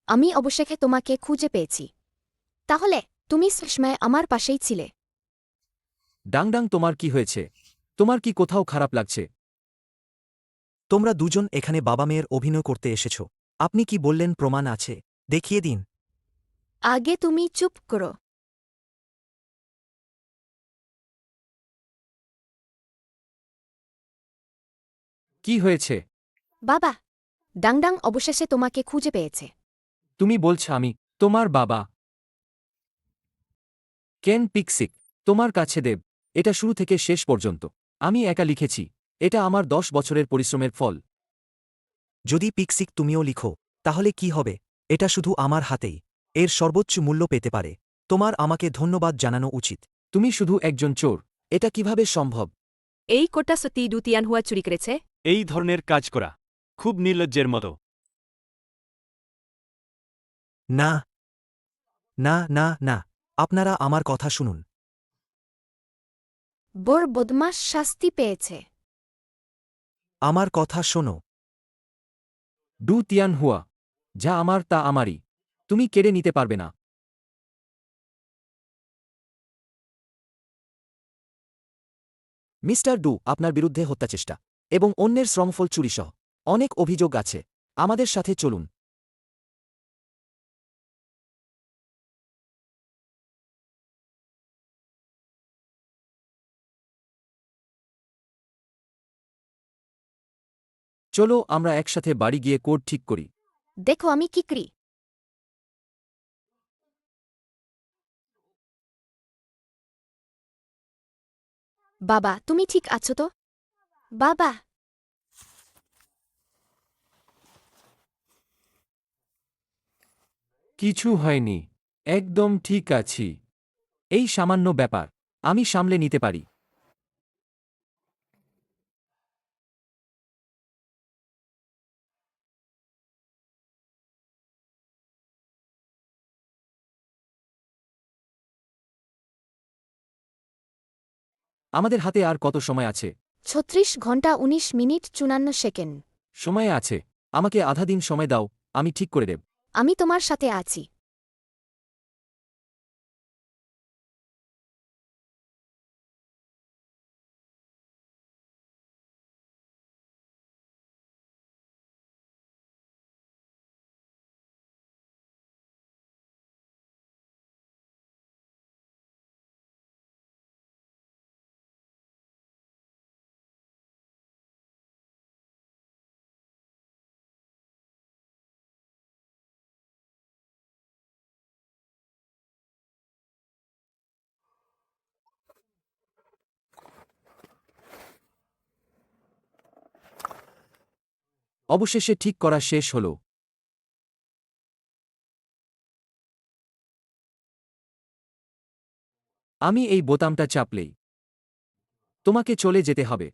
আমি অবশেষে তোমাকে খুঁজে পেয়েছি। তাহলে তুমি সবসময় আমার পাশেই ছিলে। ডাং ডাং, তোমার কি হয়েছে? তোমার কি কোথাও খারাপ লাগছে? তোমরা দুজন এখানে বাবা মেয়ের অভিনয় করতে এসেছ। আপনি কি বললেন প্রমাণ আছে? দেখিয়ে দিন। আগে তুমি চুপ করো। কি হয়েছে? বাবা, ডাংডাং অবশেষে তোমাকে খুঁজে পেয়েছে। তুমি বলছ আমি তোমার বাবা? কেন পিক্সিক তোমার কাছে দেব? এটা শুরু থেকে শেষ পর্যন্ত আমি একা লিখেছি। এটা আমার 10 বছরের পরিশ্রমের ফল। যদি পিক্সিক তুমিও লিখো, তাহলে কি হবে? এটা শুধু আমার হাতেই এর সর্বোচ্চ মূল্য পেতে পারে। তোমার আমাকে ধন্যবাদ জানানো উচিত। তুমি শুধু একজন চোর। এটা কিভাবে সম্ভব? এই কোডটা সত্যি ডু তিয়ানহুয়া চুরি করেছে? এই ধরনের কাজ করা খুব নির্লজ্জের মতো। না না না না, আপনারা আমার কথা শুনুন। বড় বদমাস শাস্তি পেয়েছে। আমার কথা শোনো। ডু তিয়ানহুয়া, যা আমার তা আমারই। তুমি কেড়ে নিতে পারবে না। মিস্টার ডু, আপনার বিরুদ্ধে হত্যাচেষ্টা এবং অন্যের শ্রমফল চুরিসহ অনেক অভিযোগ আছে। আমাদের সাথে চলুন। চলো আমরা একসাথে বাড়ি গিয়ে কোড ঠিক করি। দেখো আমি কি করি। বাবা, তুমি ঠিক আছো তো? বাবা, কিছু হয়নি। একদম ঠিক আছি। এই সামান্য ব্যাপার আমি সামলে নিতে পারি। আমাদের হাতে আর কত সময় আছে? 36 ঘন্টা 19 মিনিট 54 সেকেন্ড। সময় আছে। আমাকে আধা দিন সময় দাও, আমি ঠিক করে দেব। আমি তোমার সাথে আছি। অবশেষে ঠিক করা শেষ হল। আমি এই বোতামটা চাপলেই তোমাকে চলে যেতে হবে।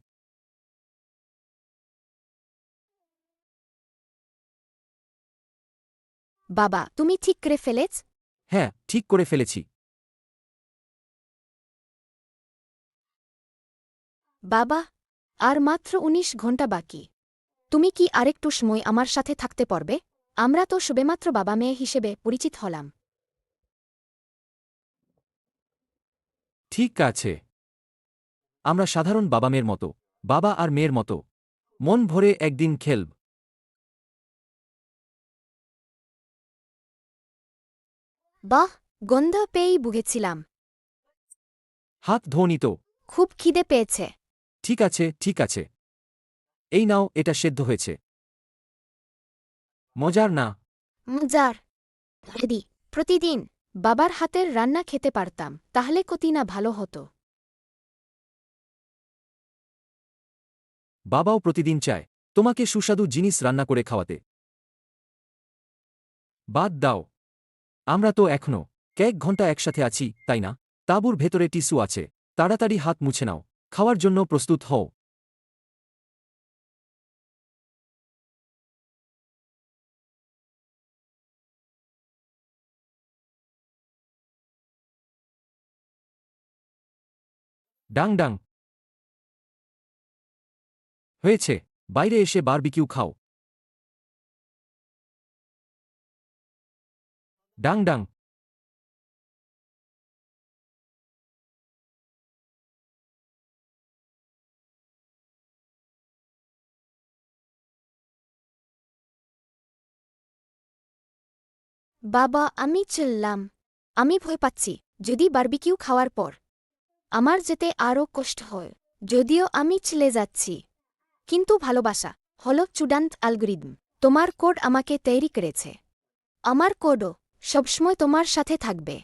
বাবা, তুমি ঠিক করে ফেলেছ? হ্যাঁ, ঠিক করে ফেলেছি। বাবা, আর মাত্র 19 ঘন্টা বাকি। তুমি কি আরেকটু সময় আমার সাথে থাকতে পারবে? আমরা তো সবেমাত্র বাবা মেয়ে হিসেবে পরিচিত হলাম। ঠিক আছে। আমরা সাধারণ বাবা মেয়ের মতো, বাবা আর মেয়ের মতো মন ভরে একদিন খেলব। বাহ, গন্ধ পেয়েই বুঝেছিলাম। হাত ধোনি তো। খুব খিদে পেয়েছে। ঠিক আছে, ঠিক আছে। এই নাও, এটা সেদ্ধ হয়েছে। মজার না? মজার। যদি প্রতিদিন বাবার হাতের রান্না খেতে পারতাম তাহলে কতই না ভালো হতো। বাবাও প্রতিদিন চায় তোমাকে সুস্বাদু জিনিস রান্না করে খাওয়াতে। বাদ দাও, আমরা তো এখনো কয়েক ঘন্টা একসাথে আছি, তাই না? তাঁবুর ভেতরে টিস্যু আছে, তাড়াতাড়ি হাত মুছে নাও, খাওয়ার জন্য প্রস্তুত হও। ডাং ডাং। হয়েছে, বাইরে এসে বারবিকিউ খাও। ডাং ডাং। বাবা, আমি চললাম। আমি ভয় পাচ্ছি যদি বারবিকিউ খাওয়ার পর আমার যেতে আরও কষ্ট হয়। যদিও আমি চলে যাচ্ছি, কিন্তু ভালোবাসা হল চূড়ান্ত অ্যালগরিদম। তোমার কোড আমাকে তৈরি করেছে। আমার কোডও সবসময় তোমার সাথে থাকবে।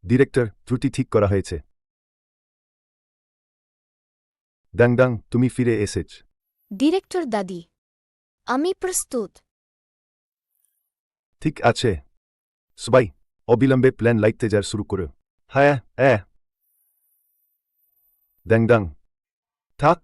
ডিরেক্টর, ত্রুটি ঠিক করা হয়েছে। ডাংডাং, তুমি ফিরে এসেছ। ডিরেক্টর দাদি, আমি প্রস্তুত। ঠিক আছে, সবাই অবিলম্বে প্ল্যান লাইটতে যার শুরু করো। হ্যাঁ, ডাংডাং, থাক।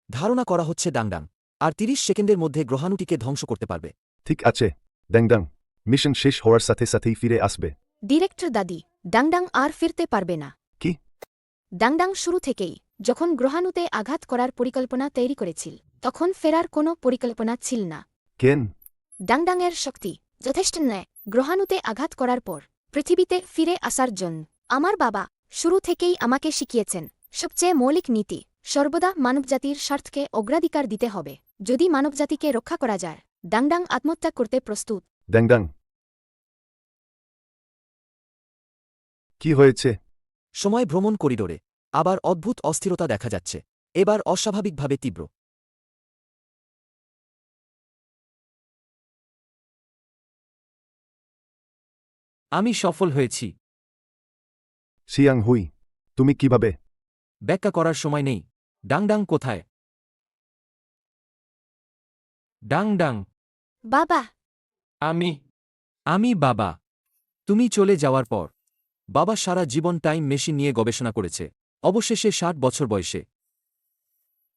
ধারণা করা হচ্ছে ডাংডাং আর 30 সেকেন্ডের মধ্যে গ্রহাণুটিকে ধ্বংস করতে পারবে। ঠিক আছে, ডাংডাং, মিশন শেষ হওয়ার সাথে সাথেই ফিরে আসবে। ডিরেক্টর দাদি, ডাংডাং আর ফিরতে পারবে না। কি? ডাংডাং শুরু থেকেই যখন গ্রহাণুতে আঘাত করার পরিকল্পনা তৈরি করেছিল তখন ফেরার কোনো পরিকল্পনা ছিল না। কেন? ডাংডাংয়ের শক্তি যথেষ্ট নয় গ্রহাণুতে আঘাত করার পর পৃথিবীতে ফিরে আসার জন্য। আমার বাবা শুরু থেকেই আমাকে শিখিয়েছেন সবচেয়ে মৌলিক নীতি সর্বদা মানবজাতির স্বার্থকে অগ্রাধিকার দিতে হবে। যদি মানবজাতিকে রক্ষা করা যায়, ডাংডাং আত্মহত্যা করতে প্রস্তুত। ডাংডাং, কি হয়েছে? সময় ভ্রমণ করিডোরে আবার অদ্ভুত অস্থিরতা দেখা যাচ্ছে, এবার অস্বাভাবিকভাবে তীব্র। আমি সফল হয়েছি। শিয়াং হুই, তুমি কিভাবে? ব্যাখ্যা করার সময় নেই। ডাংডাং কোথায়? ডাংডাং। বাবা, আমি বাবা। তুমি চলে যাওয়ার পর বাবা সারা জীবন টাইম মেশিন নিয়ে গবেষণা করেছে। অবশেষে 60 বছর বয়সে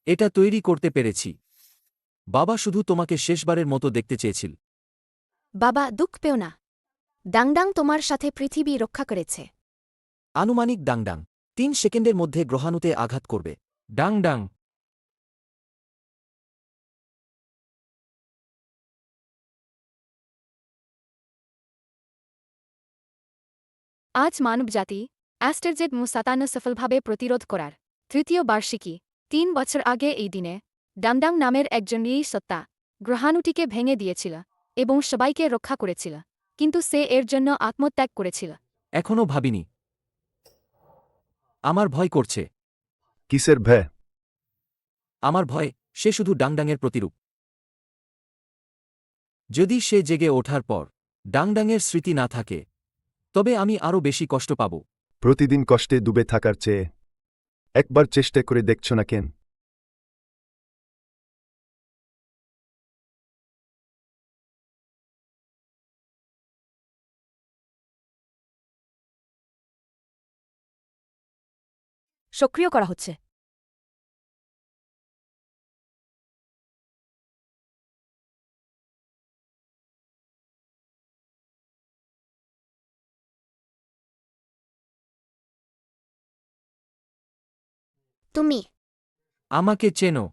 এটা তৈরি করতে পেরেছি। বাবা শুধু তোমাকে শেষবারের মতো দেখতে চেয়েছিল। বাবা দুঃখ পেও না। ডাংডাং তোমার সাথে পৃথিবী রক্ষা করেছে। আনুমানিক ডাংডাং 3 সেকেন্ডের মধ্যে গ্রহাণুতে আঘাত করবে। ডাং ডাং। আজ মানবজাতি অ্যাস্টারজেড মু-57 সফলভাবে প্রতিরোধ করার তৃতীয় বার্ষিকী। 3 বছর আগে এই দিনে ডাংডাং নামের একজন এই সত্তা গ্রহাণুটিকে ভেঙে দিয়েছিল এবং সবাইকে রক্ষা করেছিল, কিন্তু সে এর জন্য আত্মত্যাগ করেছিল। এখনও ভাবিনি। আমার ভয় করছে। কিসের ভয়? আমার ভয় সে শুধু ডাংডাংয়ের প্রতিরূপ। যদি সে জেগে ওঠার পর ডাংডাংয়ের স্মৃতি না থাকে, তবে আমি আরও বেশি কষ্ট পাব। প্রতিদিন কষ্টে ডুবে থাকার চেয়ে একবার চেষ্টা করে দেখছ না কেন? সক্রিয় করা হচ্ছে। তুমি আমাকে চেনো।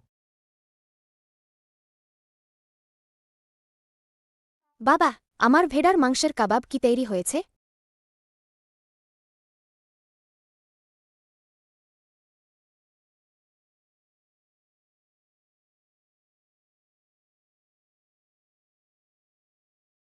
বাবা, আমার ভেড়ার মাংসের কাবাব কি তৈরি হয়েছে?